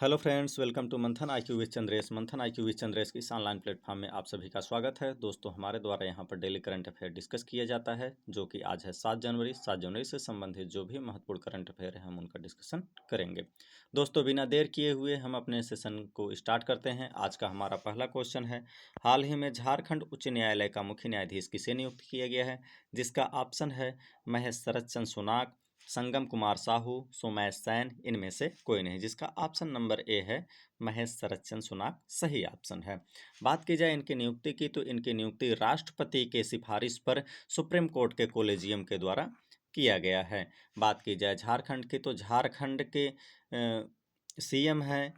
Hello friends, welcome to मंथन IQ with Chandresh. मंथन IQ with Chandresh की इस ऑनलाइन प्लेटफॉर्म में आप सभी का स्वागत है। दोस्तों, हमारे द्वारा यहाँ पर डेली करंट अफेयर डिस्कस किया जाता है, जो कि आज है 7 जनवरी। 7 जनवरी से संबंधित जो भी महत्वपूर्ण करंट अफेयर है हम उनका डिस्कशन करेंगे। दोस्तों, बिना देर किए हुए हम अपने सेशन को स्टार्ट करते हैं। आज का हमारा पहला क्वेश्चन है, हाल ही में झारखंड उच्च न्यायालय का मुख्य न्यायाधीश किसे नियुक्त किया गया है? जिसका ऑप्शन है महेश शरद चंद्र सोनाक, संगम कुमार साहू, सोमैश सैन, इनमें से कोई नहीं। जिसका ऑप्शन नंबर ए है महेश शरद चंद्र सोनाक सही ऑप्शन है। बात की जाए इनकी नियुक्ति की, तो इनकी नियुक्ति राष्ट्रपति के सिफारिश पर सुप्रीम कोर्ट के कोलेजियम के द्वारा किया गया है। बात की जाए झारखंड की, तो झारखंड के सीएम हैं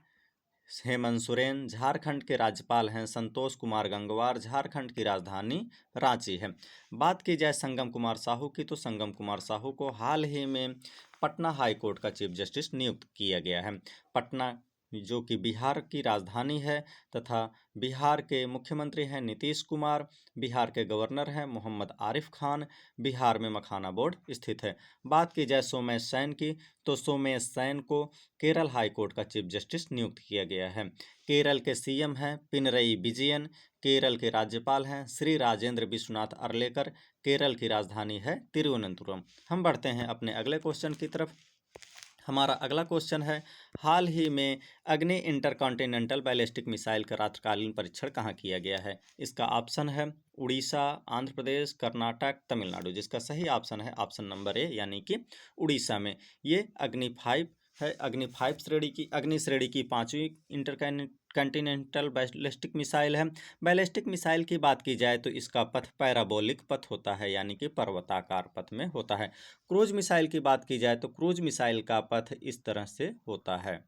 हेमंत सोरेन, झारखंड के राज्यपाल हैं संतोष कुमार गंगवार, झारखंड की राजधानी रांची है। बात की जाए संगम कुमार साहू की, तो संगम कुमार साहू को हाल ही में पटना हाई कोर्ट का चीफ जस्टिस नियुक्त किया गया है। पटना जो कि बिहार की राजधानी है तथा बिहार के मुख्यमंत्री हैं नीतीश कुमार, बिहार के गवर्नर हैं मोहम्मद आरिफ खान, बिहार में मखाना बोर्ड स्थित है। बात की जाए सोमेश सैन की, तो सोमेश सैन को केरल हाई कोर्ट का चीफ जस्टिस नियुक्त किया गया है। केरल के सीएम हैं पिनरई विजयन, केरल के राज्यपाल हैं श्री राजेंद्र विश्वनाथ अर्लेकर, केरल की राजधानी है तिरुवनंतपुरम। हम बढ़ते हैं अपने अगले क्वेश्चन की तरफ। हमारा अगला क्वेश्चन है, हाल ही में अग्नि इंटरकॉन्टिनेंटल बैलिस्टिक मिसाइल का रात्रिकालीन परीक्षण कहाँ किया गया है? इसका ऑप्शन है उड़ीसा, आंध्र प्रदेश, कर्नाटक, तमिलनाडु। जिसका सही ऑप्शन है ऑप्शन नंबर ए, यानी कि उड़ीसा में। ये अग्नि 5 है। अग्नि श्रेणी की 5वीं इंटरकॉन्टिनेंटल बैलिस्टिक मिसाइल है। बैलिस्टिक मिसाइल की बात की जाए तो इसका पथ पैराबोलिक पथ होता है, यानी कि पर्वताकार पथ में होता है। क्रूज मिसाइल की बात की जाए तो क्रूज मिसाइल का पथ इस तरह से होता है।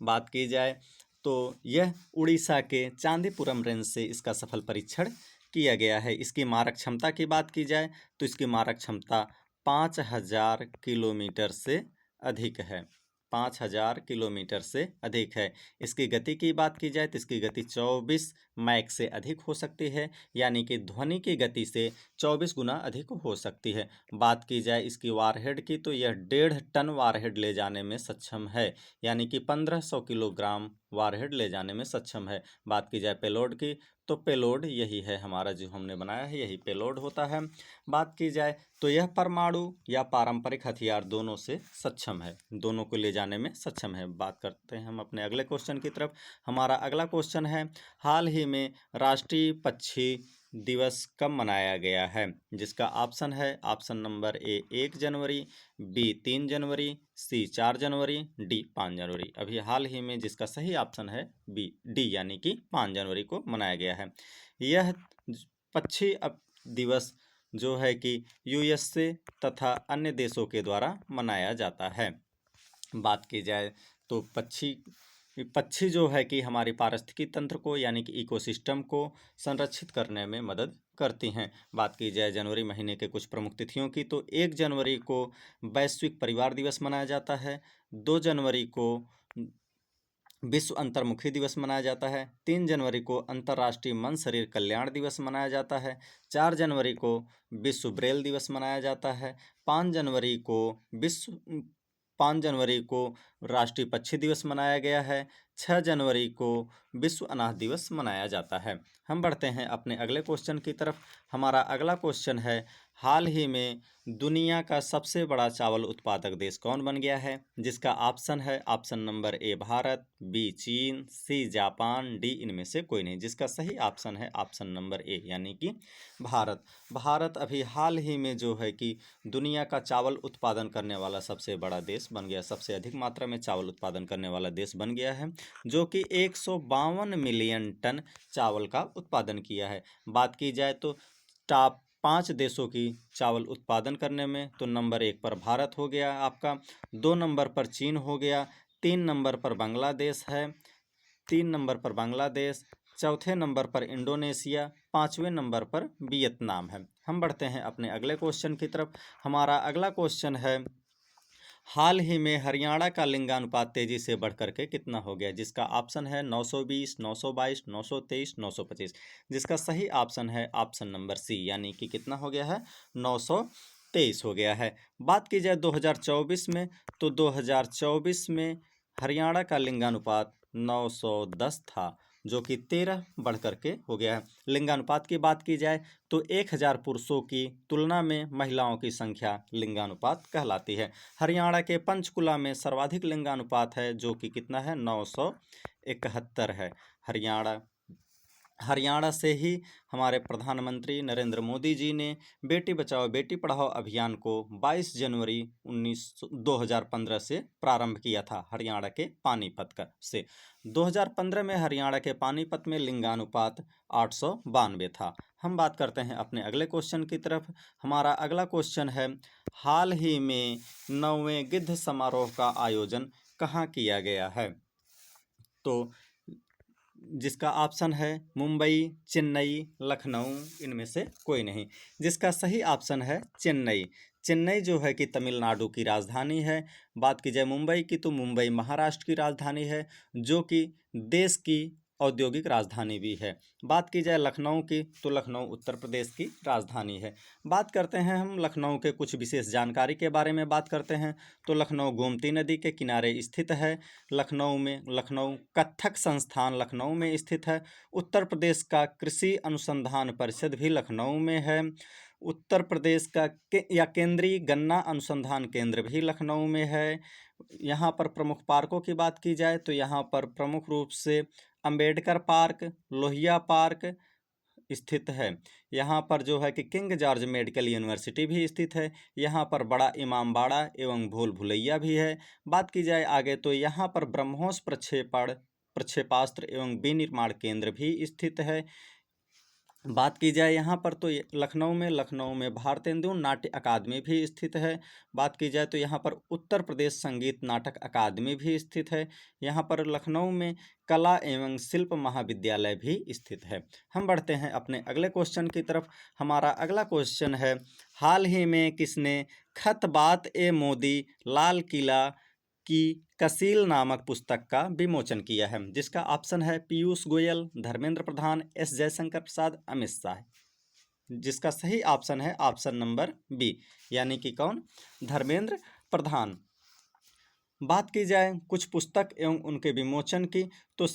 बात की जाए तो यह उड़ीसा के चांदीपुरम रेंज से इसका सफल परीक्षण किया गया है। इसकी मारक क्षमता की बात की जाए तो इसकी मारक क्षमता 5000 किलोमीटर से अधिक है। 5000 किलोमीटर से अधिक है। इसकी गति की बात की जाए तो इसकी गति 24 मैक से अधिक हो सकती है, यानी कि ध्वनि की गति से 24 गुना अधिक हो सकती है। बात की जाए इसकी वारहेड की, तो यह 1.5 टन वारहेड ले जाने में सक्षम है, यानी कि 1500 किलोग्राम वारहेड ले जाने में सक्षम है। बात की जाए पेलोड की, तो पेलोड यही है हमारा जो हमने बनाया है, यही पेलोड होता है। बात की जाए तो यह परमाणु या पारंपरिक हथियार दोनों से सक्षम है, दोनों को ले जाने में सक्षम है। बात करते हैं हम अपने अगले क्वेश्चन की तरफ। हमारा अगला क्वेश्चन है, हाल ही में राष्ट्रीय पक्षी दिवस कब मनाया गया है? जिसका ऑप्शन है ऑप्शन नंबर ए 1 जनवरी, बी 3 जनवरी, सी 4 जनवरी, डी 5 जनवरी। अभी हाल ही में जिसका सही ऑप्शन है डी, यानी कि 5 जनवरी को मनाया गया है। यह पक्षी दिवस जो है कि यूएसए तथा अन्य देशों के द्वारा मनाया जाता है। बात की जाए तो पक्षी जो है कि हमारी पारिस्थितिकी तंत्र को, यानी कि इकोसिस्टम को संरक्षित करने में मदद करती हैं। बात की जाए जनवरी महीने के कुछ प्रमुख तिथियों की, तो 1 जनवरी को वैश्विक परिवार दिवस मनाया जाता है, 2 जनवरी को विश्व अंतर्मुखी दिवस मनाया जाता है, 3 जनवरी को अंतर्राष्ट्रीय मन शरीर कल्याण दिवस मनाया जाता है, 4 जनवरी को विश्व ब्रेल दिवस मनाया जाता है, 5 जनवरी को 5 जनवरी को राष्ट्रीय पक्षी दिवस मनाया गया है, 6 जनवरी को विश्व अनाथ दिवस मनाया जाता है। हम बढ़ते हैं अपने अगले क्वेश्चन की तरफ। हमारा अगला क्वेश्चन है, हाल ही में दुनिया का सबसे बड़ा चावल उत्पादक देश कौन बन गया है? जिसका ऑप्शन है option number A Bharat, B चीन, सी जापान, डी इनमें से कोई नहीं। जिसका सही ऑप्शन है ऑप्शन नंबर ए, यानी कि भारत। भारत अभी हाल ही में जो है कि दुनिया का चावल उत्पादन करने वाला सबसे बड़ा देश बन गया, सबसे अधिक मात्रा में चावल उत्पादन करने वाला देश बन गया है, जो कि 152 मिलियन टन चावल का उत्पादन किया है। बात की जाए तो टॉप 5 देशों की चावल उत्पादन करने में, तो नंबर 1 पर भारत हो गया आपका, 2 नंबर पर चीन हो गया, 3 नंबर पर बांग्लादेश है, 3 नंबर पर बांग्लादेश, चौथे नंबर पर इंडोनेशिया, 5वें नंबर पर वियतनाम है। हम बढ़ते हैं अपने अगले क्वेश्चन की तरफ। हमारा अगला क्वेश्चन है, हाल ही में हरियाणा का लिंगानुपात तेजी से बढ़कर के कितना हो गया? जिसका ऑप्शन है 920, 922, 923, 925। जिसका सही ऑप्शन है ऑप्शन नंबर सी, यानी कि कितना हो गया है? 923 हो गया है। बात की जाए 2024 में, तो 2024 में हरियाणा का लिंगानुपात 910 था, जो कि 13 बढ़ करके हो गया है। लिंगानुपात की बात की जाए तो 1000 पुरुषों की तुलना में महिलाओं की संख्या लिंगानुपात कहलाती है। हरियाणा के पंचकुला में सर्वाधिक लिंगानुपात है, जो कि कितना है, 971 है। हरियाणा से ही हमारे प्रधानमंत्री नरेंद्र मोदी जी ने बेटी बचाओ बेटी पढ़ाओ अभियान को 22 जनवरी 2015 से प्रारंभ किया था, हरियाणा के पानीपत से। 2015 में हरियाणा के पानीपत में लिंगानुपात 892 था। हम बात करते हैं अपने अगले क्वेश्चन की तरफ। हमारा अगला क्वेश्चन है, हाल ही में 9वें गिद्ध समारोह का आयोजन कहाँ किया गया है? तो जिसका ऑप्शन है मुंबई, चेन्नई, लखनऊ, इनमें से कोई नहीं। जिसका सही ऑप्शन है चेन्नई। चेन्नई जो है कि तमिलनाडु की राजधानी है। बात की जाए मुंबई की तो मुंबई महाराष्ट्र की राजधानी है, जो कि देश की औद्योगिक राजधानी भी है। बात की जाए लखनऊ की तो लखनऊ उत्तर प्रदेश की राजधानी है। बात करते हैं हम लखनऊ के कुछ विशेष जानकारी के बारे में बात करते हैं। तो लखनऊ गोमती नदी के किनारे स्थित है। लखनऊ कत्थक संस्थान लखनऊ में स्थित है। उत्तर प्रदेश का कृषि अनुसंधान परिषद भी लखनऊ में है। उत्तर प्रदेश का केंद्रीय गन्ना अनुसंधान केंद्र भी लखनऊ में है। यहाँ पर प्रमुख पार्कों की बात की जाए तो यहाँ पर प्रमुख रूप से अंबेडकर पार्क, लोहिया पार्क स्थित है। यहाँ पर जो है कि किंग जॉर्ज मेडिकल यूनिवर्सिटी भी स्थित है। यहाँ पर बड़ा इमामबाड़ा एवं भूल भुलैया भी है। बात की जाए आगे तो यहाँ पर ब्रह्मोस प्रक्षेपास्त्र एवं विनिर्माण केंद्र भी स्थित है। बात की जाए यहाँ पर तो लखनऊ में भारतेंदु नाट्य अकादमी भी स्थित है। बात की जाए तो यहाँ पर उत्तर प्रदेश संगीत नाटक अकादमी भी स्थित है। यहाँ पर लखनऊ में कला एवं शिल्प महाविद्यालय भी स्थित है। हम बढ़ते हैं अपने अगले क्वेश्चन की तरफ। हमारा अगला क्वेश्चन है, हाल ही में किसने खत बात ए मोदी लाल किला की कसील नामक पुस्तक का विमोचन किया है? जिसका ऑप्शन है पीयूष गोयल, धर्मेंद्र प्रधान, एस जयशंकर प्रसाद, अमित शाह। जिसका सही ऑप्शन है ऑप्शन नंबर बी, यानी कि कौन, धर्मेंद्र प्रधान। बात की जाए कुछ पुस्तक एवं उनके विमोचन की तो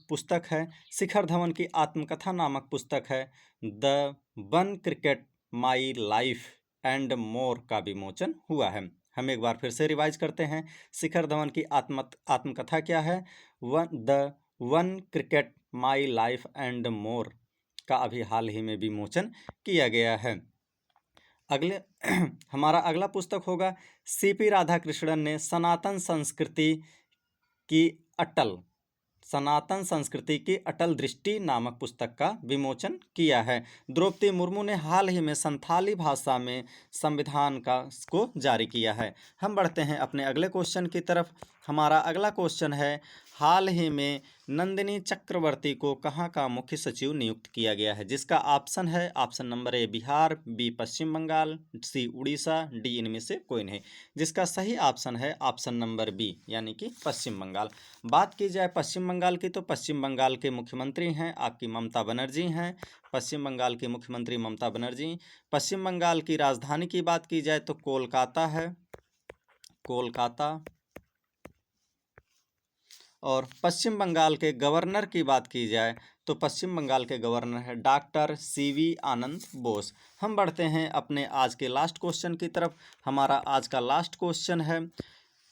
पुस्तक है शिखर धवन की आत्मकथा नामक पुस्तक है the one cricket my life and more का विमोचन हुआ है। हम एक बार फिर से रिवाइज करते हैं। शिखर धवन की आत्मकथा क्या है? The one cricket my life and more का अभी हाल ही में विमोचन किया गया है। अगले हमारा अगला पुस्तक होगा सीपी राधाकृष्णन ने सनातन संस्कृति की अटल दृष्टि नामक पुस्तक का विमोचन किया है। द्रौपदी मुर्मू ने हाल ही में संथाली भाषा में संविधान को जारी किया है। हम बढ़ते हैं अपने अगले क्वेश्चन की तरफ। हमारा अगला क्वेश्चन है, हाल ही में नंदिनी चक्रवर्ती को कहाँ का मुख्य सचिव नियुक्त किया गया है? जिसका ऑप्शन है option number A Bihar, B Paschim Bengal, C Orissa, D इनमें से कोई नहीं। जिसका सही ऑप्शन है ऑप्शन नंबर बी, यानी कि पश्चिम बंगाल। बात की जाए पश्चिम बंगाल की तो पश्चिम बंगाल के मुख्यमंत्री हैं आपकी ममता बनर्जी हैं। पश्चिम बंगाल की मुख्यमंत्री ममता बनर्जी। पश्चिम बंगाल की राजधानी की बात की जाए तो कोलकाता है, कोलकाता। और पश्चिम बंगाल के गवर्नर की बात की जाए तो पश्चिम बंगाल के गवर्नर है डॉक्टर सीवी आनंद बोस। हम बढ़ते हैं अपने आज के लास्ट क्वेश्चन की तरफ। हमारा आज का लास्ट क्वेश्चन है,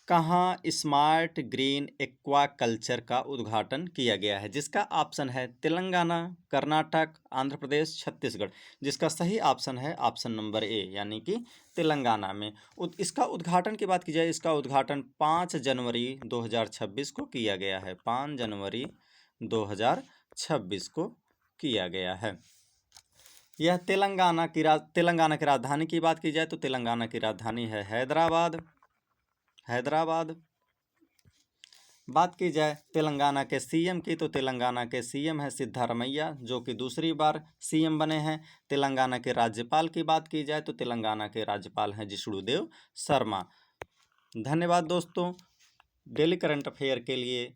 कहाँ स्मार्ट ग्रीन एक्वा कल्चर का उद्घाटन किया गया है? जिसका ऑप्शन है तेलंगाना, कर्नाटक, आंध्र प्रदेश, छत्तीसगढ़। जिसका सही ऑप्शन है ऑप्शन नंबर ए, यानी कि तेलंगाना में। इसका उद्घाटन की बात की जाए, इसका उद्घाटन 5 जनवरी 2026 को किया गया है। 5 जनवरी 2026 को किया गया है। यह तेलंगाना की राजधानी की बात की जाए तो तेलंगाना की राजधानी है हैदराबाद। बात की जाए तेलंगाना के सीएम की तो तेलंगाना के सीएम है सिद्धारमैया, जो कि दूसरी बार सीएम बने हैं। तेलंगाना के राज्यपाल की बात की जाए तो तेलंगाना के राज्यपाल हैं जिष्णुदेव शर्मा। धन्यवाद दोस्तों। डेली करंट अफेयर के लिए